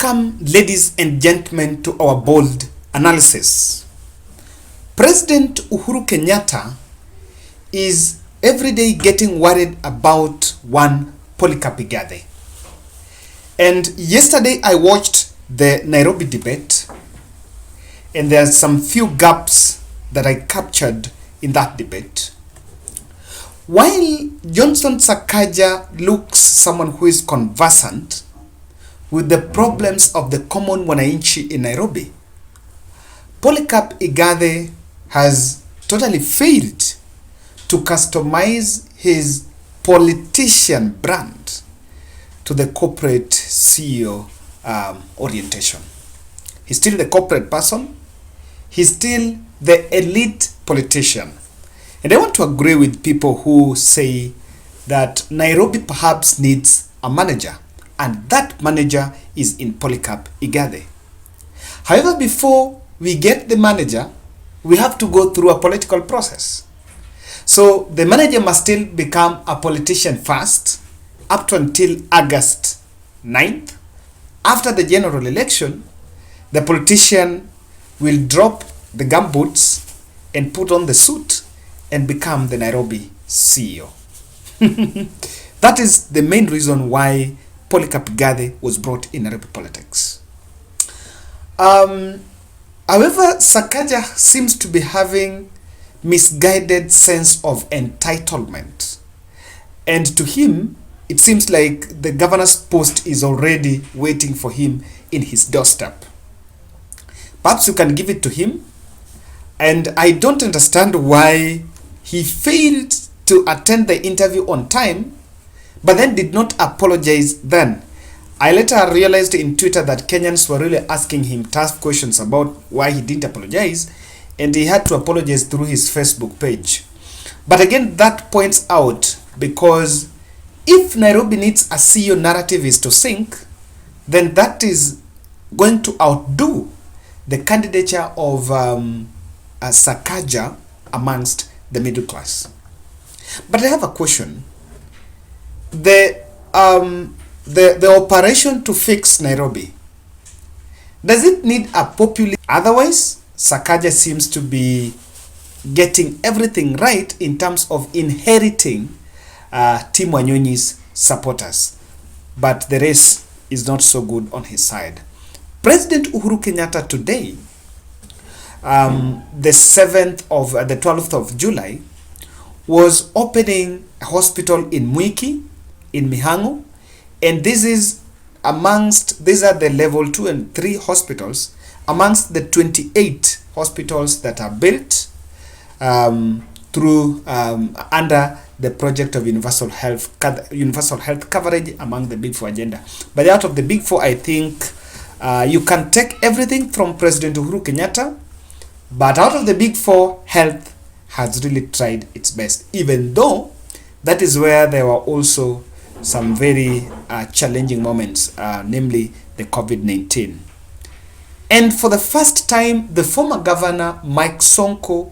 Welcome, ladies and gentlemen, to our bold analysis. President Uhuru Kenyatta is every day getting worried about one Polycarp Igathe. And yesterday I watched the Nairobi Debate, and there are some few gaps that I captured in that debate. While Johnson Sakaja looks someone who is conversant with the problems of the common wananchi in Nairobi, Polycarp Igathe has totally failed to customize his politician brand to the corporate CEO orientation. He's still the corporate person. He's still the elite politician. And I want to agree with people who say that Nairobi perhaps needs a manager, and that manager is in Polycarp Igathe. However, before we get the manager, we have to go through a political process. So the manager must still become a politician first, up to until August 9th. After the general election, the politician will drop the gumboots and put on the suit and become the Nairobi CEO. That is the main reason why Polycarp Igathe was brought in Nairobi politics. However, Sakaja seems to be having misguided sense of entitlement. And to him, it seems like the governor's post is already waiting for him in his doorstep. Perhaps you can give it to him. And I don't understand why he failed to attend the interview on time, but then did not apologize then. I later realized in Twitter that Kenyans were really asking him tough questions about why he didn't apologize, and he had to apologize through his Facebook page. But again, that points out, because if Nairobi needs a CEO narrative is to sink, then that is going to outdo the candidature of Sakaja amongst the middle class. But I have a question. The operation to fix Nairobi, does it need a populist? Otherwise, Sakaja seems to be getting everything right in terms of inheriting Tim Wanyonyi's supporters, but the race is not so good on his side. President Uhuru Kenyatta today, the 12th of July, was opening a hospital in Mwiki, in Mihango, and these are the level 2 and 3 hospitals amongst the 28 hospitals that are built through under the project of universal health coverage among the Big Four agenda. But out of the Big Four, I think you can take everything from President Uhuru Kenyatta, but out of the Big Four, health has really tried its best, even though that is where there were also some very challenging moments, namely the COVID-19. And for the first time, the former governor, Mike Sonko,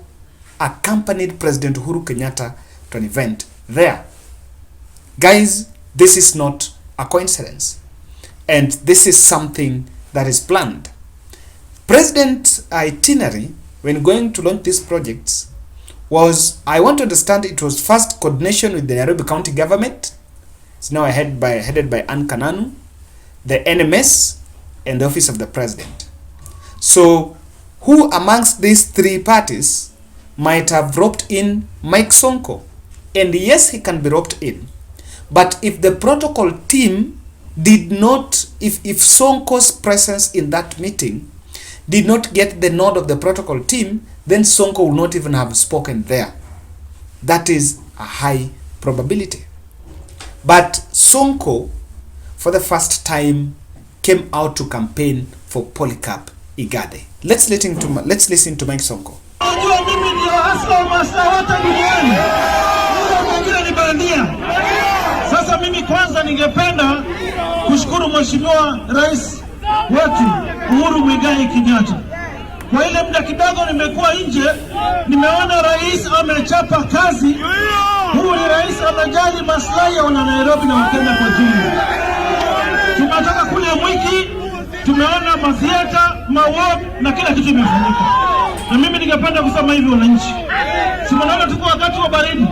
accompanied President Uhuru Kenyatta to an event there. Guys, this is not a coincidence. And this is something that is planned. President's itinerary, when going to launch these projects, was, I want to understand, it was first coordination with the Nairobi County government. It's now headed by Ann Kananu, the NMS, and the Office of the President. So, who amongst these three parties might have roped in Mike Sonko? And yes, he can be roped in. But if the protocol team did not, if Sonko's presence in that meeting did not get the nod of the protocol team, then Sonko would not even have spoken there. That is a high probability. But Sonko, for the first time, came out to campaign for Polycarp Igathe. Let's listen to Mike Sonko. Sasa mimi kwanza ningependa kushukuru Mheshimiwa Rais wetu Uhuru Muigai Kenyatta. Kwa ile muda kidogo nimekuwa nje, nimeona rais amechapa kazi. Huyu ni rais anajali maslahi ya wana Nairobi na Wakenya kwa jumla. Tunataka kule Mwiki tumeona mathiata, maward na kila kitu imefanyika. Na mimi ningependa kusema hivi wananchi. Si mnaona tuko wakati wa baridi.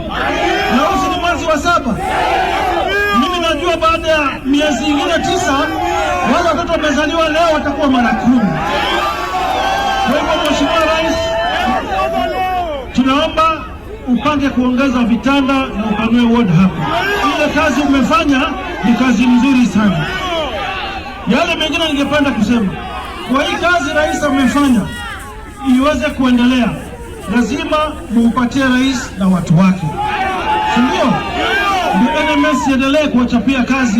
Na huu ni mwezi wa 7. Mimi najua baada ya miezi ingine 9 wale watoto wamezaliwa leo watakuwa mara 10. Kwa hivyo Mheshimiwa Rais, tunaomba upange kuongeza vitanda na upanue ward hapa. Ile kazi umefanya ni kazi nzuri sana. Yale mengine ningependa kusema, kwa hii kazi rais amefanya iweze kuendelea, lazima muupatie rais na watu wake. Ndio? NMS endelee kuwachapia kazi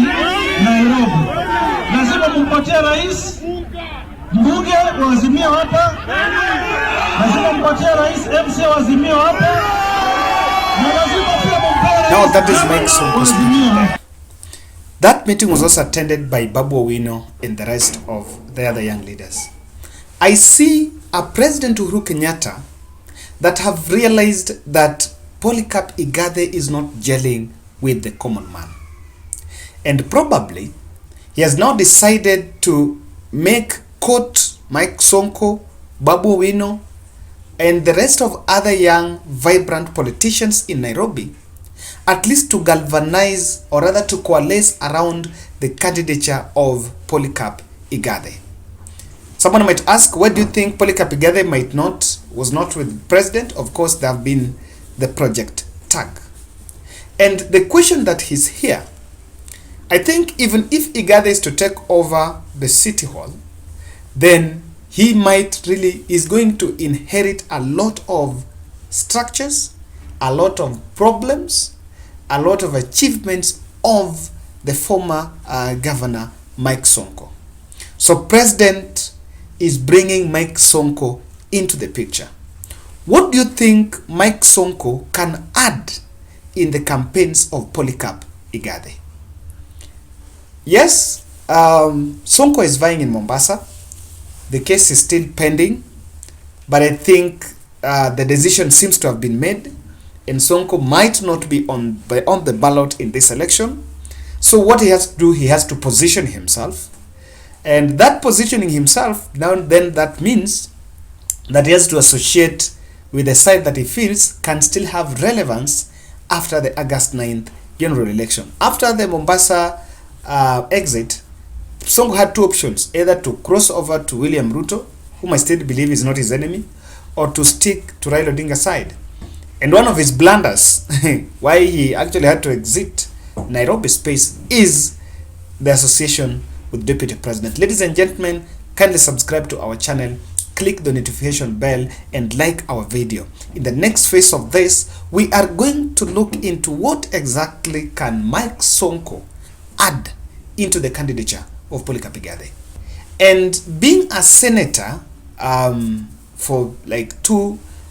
Nairobi. Lazima muupatie rais mbunge wa Azimio hapa. Lazima muupatie rais MC wa Azimio hapa. Na lazima pia muupatie. Now that is Mike Sonko's speech. That meeting was also attended by Babu Owino and the rest of the other young leaders. I see a President Uhuru Kenyatta that have realized that Polycarp Igathe is not gelling with the common man. And probably he has now decided to make quote Mike Sonko, Babu Owino, and the rest of other young, vibrant politicians in Nairobi, at least to galvanize or rather to coalesce around the candidature of Polycarp Igathe. Someone might ask, why do you think Polycarp Igathe was not with the president? Of course, there have been the project tag. And the question that he's here, I think even if Igathe is to take over the city hall, then he is going to inherit a lot of structures, a lot of problems, a lot of achievements of the former governor Mike Sonko. So president is bringing Mike Sonko into the picture. What do you think Mike Sonko can add in the campaigns of Polycarp Igathe? Yes, Sonko is vying in Mombasa. The case is still pending, but I think the decision seems to have been made, and Sonko might not be on the ballot in this election. So what he has to do, he has to position himself, and that positioning himself, then that means that he has to associate with a side that he feels can still have relevance after the August 9th general election. After the Mombasa exit, Sonko had two options: either to cross over to William Ruto, whom I still believe is not his enemy, or to stick to Raila Odinga's side. And one of his blunders, why he actually had to exit Nairobi space, is the association with Deputy President. Ladies and gentlemen, kindly subscribe to our channel, click the notification bell, and like our video. In the next phase of this, we are going to look into what exactly can Mike Sonko add into the candidature of Polycarp Igathe. And being a senator for like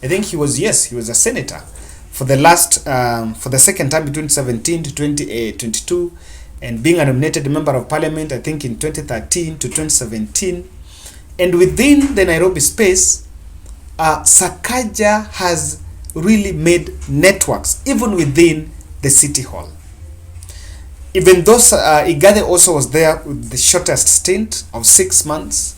I think he was a senator for the second time between 2017 to 2022, and being a nominated member of parliament, I think in 2013 to 2017. And within the Nairobi space, Sakaja has really made networks even within the city hall. Even though Igathe also was there with the shortest stint of 6 months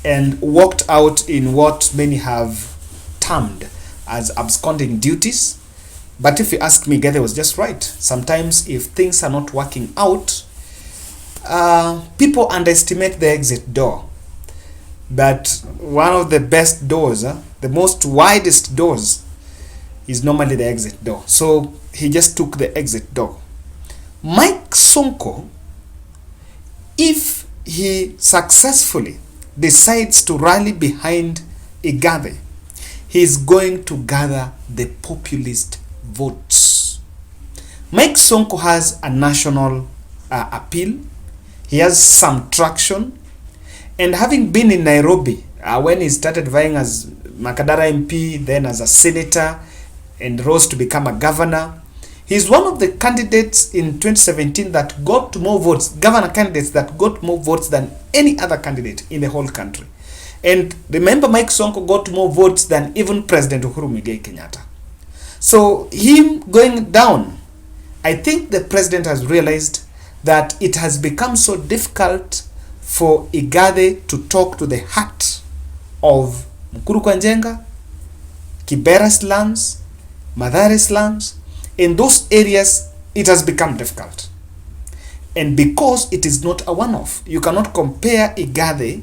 and walked out in what many have termed as absconding duties. But if you ask me, Igathe was just right. Sometimes if things are not working out, people underestimate the exit door. But one of the best doors, the most widest doors, is normally the exit door. So he just took the exit door. Mike Sonko, if he successfully decides to rally behind Igathe, he is going to gather the populist votes. Mike Sonko has a national appeal. He has some traction. And having been in Nairobi, when he started vying as Makadara MP, then as a senator, and rose to become a governor, he's one of the candidates in 2017 that got more votes, governor candidates that got more votes than any other candidate in the whole country. And remember, Mike Sonko got more votes than even President Uhuru Kenyatta. So him going down, I think the president has realized that it has become so difficult for Igathe to talk to the heart of Mukuru kwa Njenga, Kibera slums, Mathare slums. In those areas, it has become difficult. And because it is not a one-off, you cannot compare Igathe,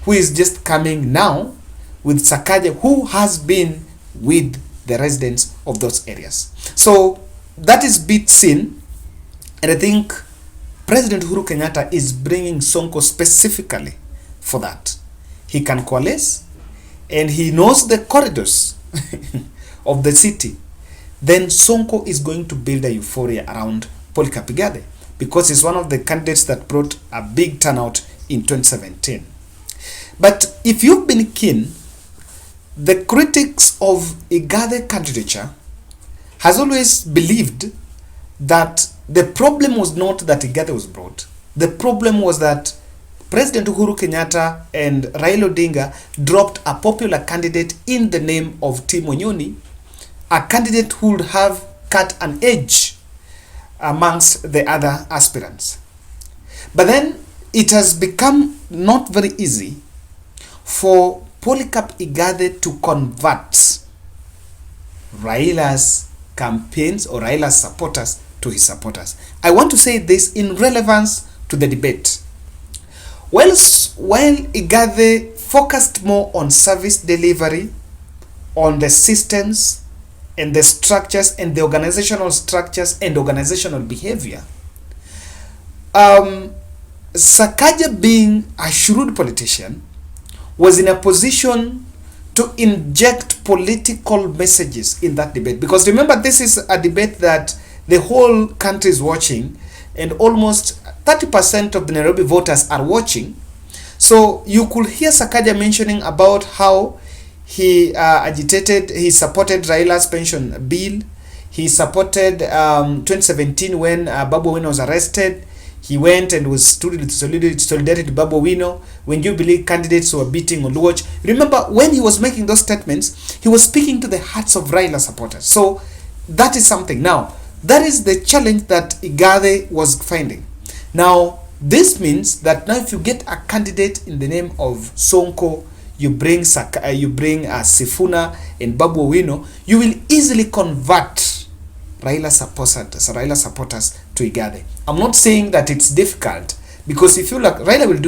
who is just coming now, with Sakaja, who has been with the residents of those areas. So that is bit seen, and I think President Uhuru Kenyatta is bringing Sonko specifically for that. He can coalesce, and he knows the corridors of the city. Then Sonko is going to build a euphoria around Polycarp Igathe, because he's one of the candidates that brought a big turnout in 2017. But if you've been keen, the critics of Igathe candidature has always believed that the problem was not that Igathe was brought. The problem was that President Uhuru Kenyatta and Raila Odinga dropped a popular candidate in the name of Tim Onyoni, a candidate who would have cut an edge amongst the other aspirants. But then it has become not very easy for Polycarp Igathe to convert Raila's campaigns or Raila's supporters to his supporters. I want to say this in relevance to the debate. While Igathe focused more on service delivery, on the systems and the structures and the organizational structures and organizational behavior, Sakaja, being a shrewd politician, was in a position to inject political messages in that debate. Because remember, this is a debate that the whole country is watching, and almost 30% of the Nairobi voters are watching. So you could hear Sakaja mentioning about how he he supported Raila's pension bill. He supported 2017 when Babu Owino was arrested. He went and was stood in solidarity to Babu Owino when Jubilee candidates were beating Oduor. Remember, when he was making those statements, he was speaking to the hearts of Raila supporters. So that is something. Now, that is the challenge that Igathe was finding. Now, this means that now if you get a candidate in the name of Sonko, you bring Sifuna and Babu Owino, you will easily convert Raila supporters to Igathe. I'm not saying that it's difficult, because if you like, Raila will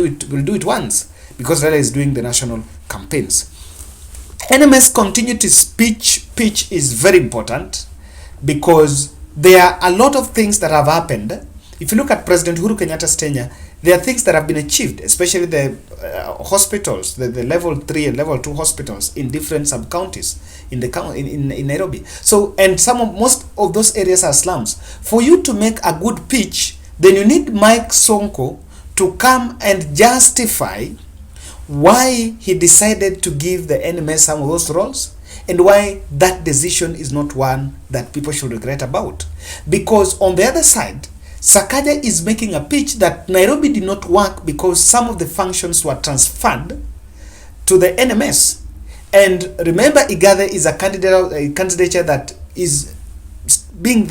do it once, because Raila is doing the national campaigns. NMS continuity pitch is very important, because there are a lot of things that have happened. If you look at President Uhuru Kenyatta's tenure, there are things that have been achieved, especially the hospitals, the level 3 and level 2 hospitals in different sub-counties in Nairobi. So, and most of those areas are slums. For you to make a good pitch, then you need Mike Sonko to come and justify why he decided to give the NMS some of those roles, and why that decision is not one that people should regret about. Because on the other side, Sakaja is making a pitch that Nairobi did not work because some of the functions were transferred to the NMS. And remember, Igathe is a candidature that is being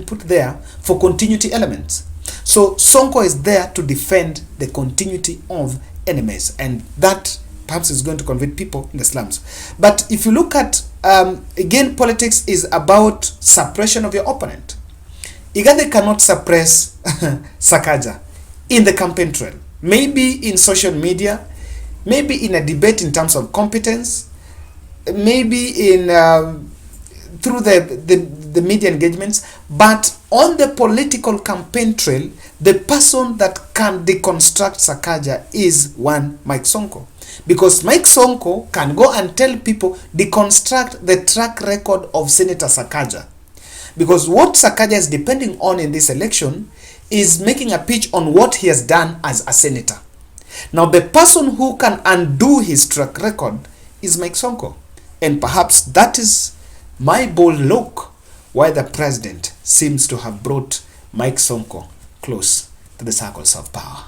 put there for continuity elements. So Sonko is there to defend the continuity of NMS, and that perhaps is going to convert people in the slums. But if you look at, again, politics is about suppression of your opponent. Igathe cannot suppress Sakaja in the campaign trail. Maybe in social media, maybe in a debate in terms of competence, maybe in through the media engagements, but on the political campaign trail, the person that can deconstruct Sakaja is one Mike Sonko. Because Mike Sonko can go and tell people, deconstruct the track record of Senator Sakaja. Because what Sakaja is depending on in this election is making a pitch on what he has done as a senator. Now, the person who can undo his track record is Mike Sonko. And perhaps that is my bold look why the president seems to have brought Mike Sonko close to the circles of power.